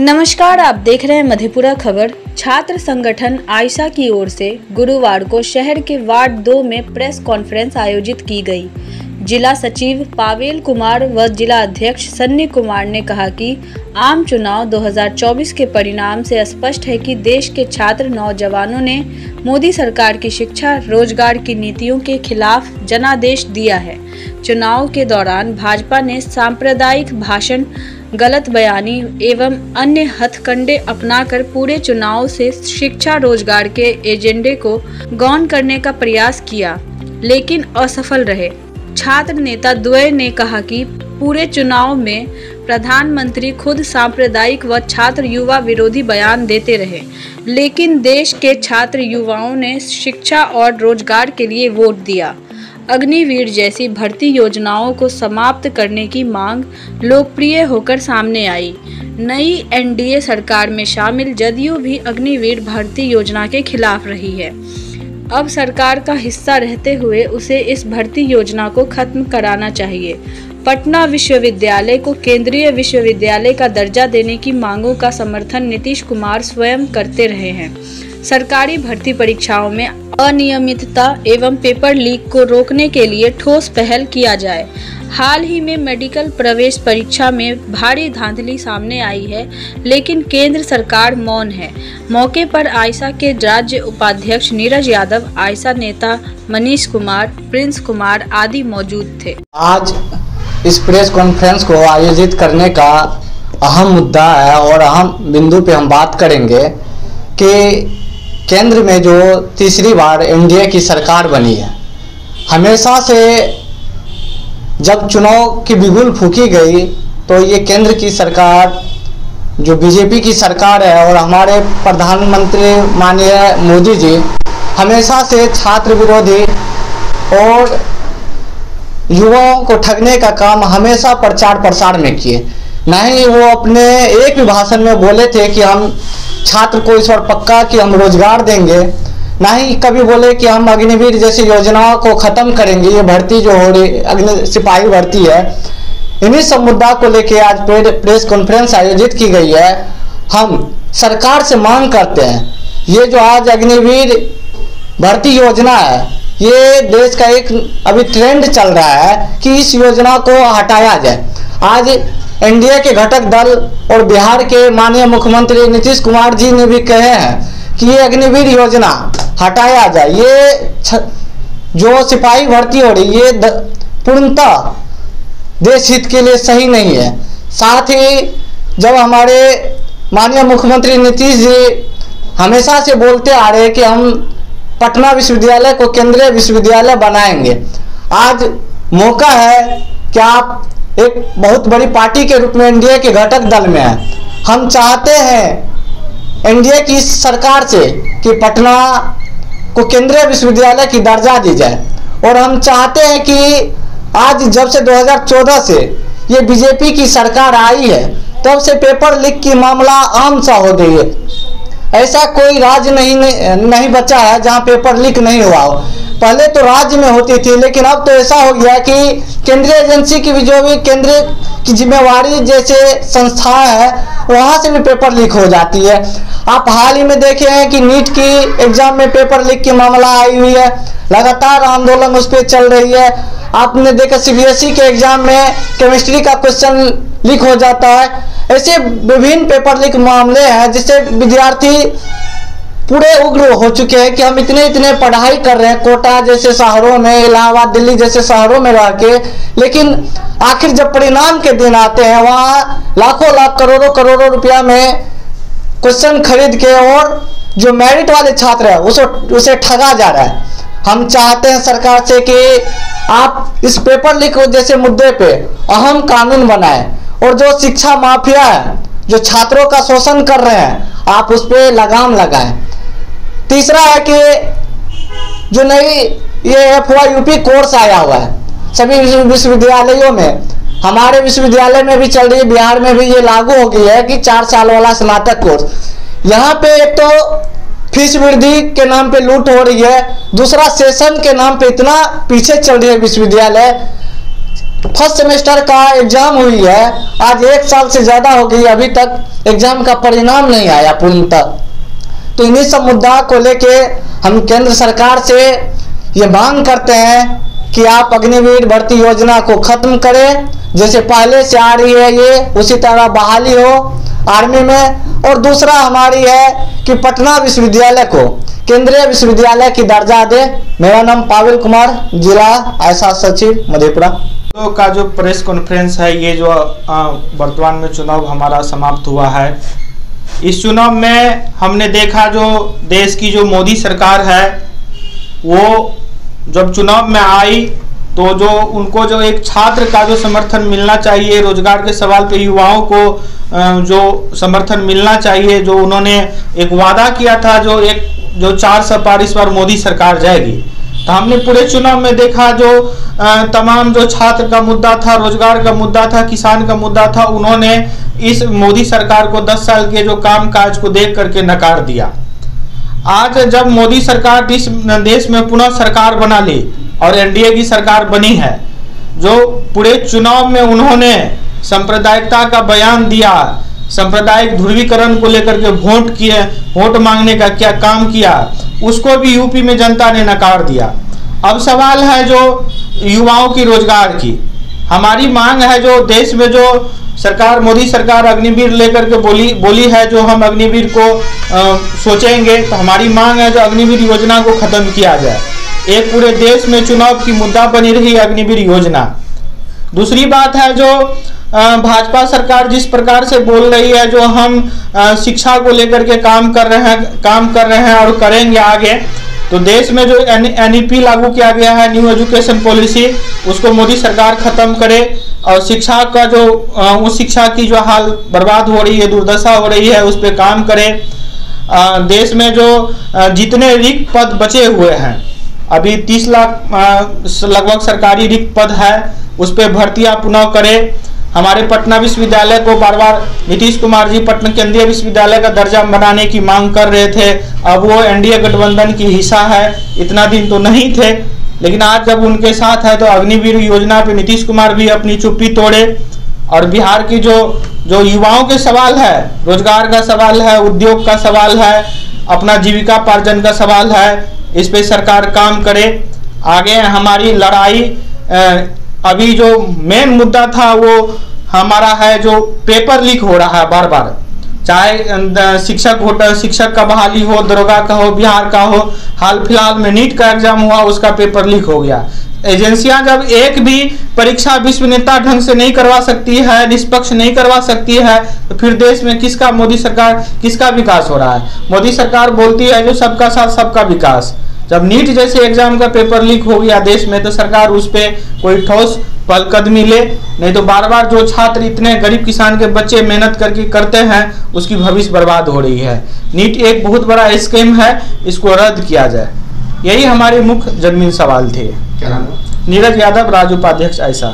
नमस्कार, आप देख रहे हैं मधेपुरा खबर। छात्र संगठन आयशा की ओर से गुरुवार को शहर के वार्ड 2 में प्रेस कॉन्फ्रेंस आयोजित की गई। जिला सचिव पावेल कुमार व जिला अध्यक्ष सन्नी कुमार ने कहा कि आम चुनाव 2024 के परिणाम से स्पष्ट है कि देश के छात्र नौजवानों ने मोदी सरकार की शिक्षा रोजगार की नीतियों के खिलाफ जनादेश दिया है। चुनाव के दौरान भाजपा ने सांप्रदायिक भाषण, गलत बयानी एवं अन्य हथकंडे अपनाकर पूरे चुनाव से शिक्षा रोजगार के एजेंडे को गौण करने का प्रयास किया, लेकिन असफल रहे। छात्र नेता द्वय ने कहा कि पूरे चुनाव में प्रधानमंत्री खुद सांप्रदायिक व छात्र युवा विरोधी बयान देते रहे, लेकिन देश के छात्र युवाओं ने शिक्षा और रोजगार के लिए वोट दिया। अग्निवीर जैसी भर्ती योजनाओं को समाप्त करने की मांग लोकप्रिय होकर सामने आई। नई एनडीए सरकार में शामिल जदयू भी अग्निवीर भर्ती योजना के खिलाफ रही है। अब सरकार का हिस्सा रहते हुए उसे इस भर्ती योजना को खत्म कराना चाहिए। पटना विश्वविद्यालय को केंद्रीय विश्वविद्यालय का दर्जा देने की मांगों का समर्थन नीतीश कुमार स्वयं करते रहे हैं। सरकारी भर्ती परीक्षाओं में अनियमितता एवं पेपर लीक को रोकने के लिए ठोस पहल किया जाए। हाल ही में मेडिकल प्रवेश परीक्षा में भारी धांधली सामने आई है, लेकिन केंद्र सरकार मौन है। मौके पर आयशा के राज्य उपाध्यक्ष नीरज यादव, आयशा नेता मनीष कुमार, प्रिंस कुमार आदि मौजूद थे। आज इस प्रेस कॉन्फ्रेंस को आयोजित करने का अहम मुद्दा है और अहम बिंदु पे हम बात करेंगे कि केंद्र में जो तीसरी बार एनडीए की सरकार बनी है, हमेशा से जब चुनाव की बिगुल फूंकी गई तो ये केंद्र की सरकार जो बीजेपी की सरकार है और हमारे प्रधानमंत्री माननीय मोदी जी हमेशा से छात्र विरोधी और युवाओं को ठगने का काम हमेशा प्रचार प्रसार में किए। नहीं वो अपने एक भी भाषण में बोले थे कि हम छात्र को इस बार पक्का कि हम रोजगार देंगे, नहीं कभी बोले कि हम अग्निवीर जैसी योजनाओं को खत्म करेंगे। ये भर्ती जो हो रही सिपाही भर्ती है, इन्हीं सब मुद्दा को लेके आज प्रेस कॉन्फ्रेंस आयोजित की गई है। हम सरकार से मांग करते हैं, ये जो आज अग्निवीर भर्ती योजना है, ये देश का एक अभी ट्रेंड चल रहा है कि इस योजना को हटाया जाए। आज एनडीए के घटक दल और बिहार के माननीय मुख्यमंत्री नीतीश कुमार जी ने भी कहे हैं कि ये अग्निवीर योजना हटाया जाए। ये जो सिपाही भर्ती हो रही ये पूर्णतः देश हित के लिए सही नहीं है। साथ ही जब हमारे माननीय मुख्यमंत्री नीतीश जी हमेशा से बोलते आ रहे हैं कि हम पटना विश्वविद्यालय को केंद्रीय विश्वविद्यालय बनाएंगे, आज मौका है कि आप एक बहुत बड़ी पार्टी के रूप में एनडीए के घटक दल में है। हम चाहते हैं एनडीए की सरकार से कि पटना को केंद्रीय विश्वविद्यालय की दर्जा दी जाए, और हम चाहते हैं कि आज जब से 2014 से ये बीजेपी की सरकार आई है तब से पेपर लीक की मामला आम सा हो गई है। ऐसा कोई राज्य नहीं बचा है जहां पेपर लीक नहीं हुआ हो। पहले तो राज्य में होती थी, लेकिन अब तो ऐसा हो गया कि केंद्रीय एजेंसी की भी जो भी केंद्र की जिम्मेवारी जैसे संस्थाएं है वहां से भी पेपर लीक हो जाती है। आप हाल ही में देखे हैं कि नीट की एग्जाम में पेपर लीक की मामला आई हुई है, लगातार आंदोलन उस पर चल रही है। आपने देखा सीबीएसई के एग्जाम में केमिस्ट्री का क्वेश्चन लीक हो जाता है। ऐसे विभिन्न पेपर लीक मामले हैं जिससे विद्यार्थी पूरे उग्र हो चुके हैं कि हम इतने पढ़ाई कर रहे हैं कोटा जैसे शहरों में, इलाहाबाद, दिल्ली जैसे शहरों में रह के, लेकिन आखिर जब परिणाम के दिन आते हैं वहाँ लाखों लाख करोड़ों रुपया में क्वेश्चन खरीद के और जो मेरिट वाले छात्र है उसे ठगा जा रहा है। हम चाहते हैं सरकार से कि आप इस पेपर लीक जैसे मुद्दे पे अहम कानून बनाएं और जो शिक्षा माफिया है जो छात्रों का शोषण कर रहे हैं आप उस पर लगाम लगाएं। तीसरा है कि जो नई ये FYUP कोर्स आया हुआ है सभी विश्वविद्यालयों में, हमारे विश्वविद्यालय में भी चल रही है, बिहार में भी ये लागू हो गई है कि 4 साल वाला स्नातक कोर्स। यहाँ पे एक तो फीस वृद्धि के नाम पे लूट हो रही है, दूसरा सेशन के नाम पे इतना पीछे चल रही है विश्वविद्यालय। फर्स्ट सेमेस्टर का एग्जाम हुई है, आज 1 साल से ज़्यादा हो गई, अभी तक एग्जाम का परिणाम नहीं आया पूर्णतः। तो इन्हीं सब मुद्दा को लेके हम केंद्र सरकार से ये मांग करते हैं कि आप अग्निवीर भर्ती योजना को खत्म करें, जैसे पहले से आ रही है ये उसी तरह बहाली हो आर्मी में। और दूसरा हमारी है कि पटना विश्वविद्यालय को केंद्रीय विश्वविद्यालय की दर्जा दे। मेरा नाम पावेल कुमार, जिला आयसा सचिव मधेपुरा। का जो प्रेस कॉन्फ्रेंस है, ये जो वर्तमान में चुनाव हमारा समाप्त हुआ है, इस चुनाव में हमने देखा जो देश की जो मोदी सरकार है वो जब चुनाव में आई तो जो उनको जो एक छात्र का जो समर्थन मिलना चाहिए, रोजगार के सवाल पे युवाओं को जो समर्थन मिलना चाहिए, जो उन्होंने एक वादा किया था, जो 400 पार इस बार मोदी सरकार जाएगी। तो हमने पूरे चुनाव में देखा जो तमाम जो छात्र का मुद्दा था, रोजगार का मुद्दा था, किसान का मुद्दा था, उन्होंने इस मोदी सरकार को 10 साल के जो काम काज को देख करके नकार दिया। आज जब मोदी सरकार इस देश में पुनः सरकार बना ली और एनडीए की सरकार बनी है, जो पूरे चुनाव में उन्होंने सांप्रदायिकता का बयान दिया, सांप्रदायिक ध्रुवीकरण को लेकर के वोट मांगने का क्या काम किया, उसको भी यूपी में जनता ने नकार दिया। अब सवाल है जो युवाओं की रोजगार की। हमारी मांग है जो देश में जो सरकार मोदी सरकार अग्निवीर लेकर के बोली है, जो हम अग्निवीर को सोचेंगे, तो हमारी मांग है जो अग्निवीर योजना को खत्म किया जाए। एक पूरे देश में चुनाव की मुद्दा बनी रही अग्निवीर योजना। दूसरी बात है जो भाजपा सरकार जिस प्रकार से बोल रही है, जो हम शिक्षा को लेकर के काम कर रहे हैं और करेंगे आगे, तो देश में जो एनईपी लागू किया गया है, न्यू एजुकेशन पॉलिसी, उसको मोदी सरकार खत्म करे और शिक्षा का जो उस शिक्षा की जो हाल बर्बाद हो रही है, दुर्दशा हो रही है, उस पर काम करे। देश में जो जितने रिक्त पद बचे हुए हैं, अभी 30 लाख लगभग सरकारी रिक्त पद है, उस पर भर्तियां पुनः करे। हमारे पटना विश्वविद्यालय को बार बार नीतीश कुमार जी पटना केंद्रीय विश्वविद्यालय का दर्जा बनाने की मांग कर रहे थे। अब वो एनडीए गठबंधन की हिस्सा है, इतना दिन तो नहीं थे, लेकिन आज जब उनके साथ है तो अग्निवीर योजना पे नीतीश कुमार भी अपनी चुप्पी तोड़े। और बिहार की जो युवाओं के सवाल है, रोजगार का सवाल है, उद्योग का सवाल है, अपना जीविका पार्जन का सवाल है, इस पे सरकार काम करे। आगे हमारी लड़ाई अभी जो मेन मुद्दा था वो हमारा है जो पेपर लीक हो रहा है बार बार, चाहे शिक्षक का बहाली हो, दरोगा का हो, बिहार का हो। हाल फिलहाल में नीट का एग्जाम हुआ, उसका पेपर लीक हो गया। एजेंसियां जब एक भी परीक्षा विश्वसनीयता ढंग से नहीं करवा सकती है, निष्पक्ष नहीं करवा सकती है, तो फिर देश में मोदी सरकार किसका विकास हो रहा है? मोदी सरकार बोलती है जो सबका साथ सबका विकास। जब नीट जैसे एग्जाम का पेपर लीक हो गया देश में, तो सरकार उस पर कोई ठोस पहलकदमी ले, नहीं तो बार बार जो छात्र इतने गरीब किसान के बच्चे मेहनत करके करते हैं, उसकी भविष्य बर्बाद हो रही है। नीट एक बहुत बड़ा स्कीम है, इसको रद्द किया जाए। यही हमारे मुख्य जमीन सवाल थे। क्या नाम है? नीरज यादव, राज्य उपाध्यक्ष ऐसा।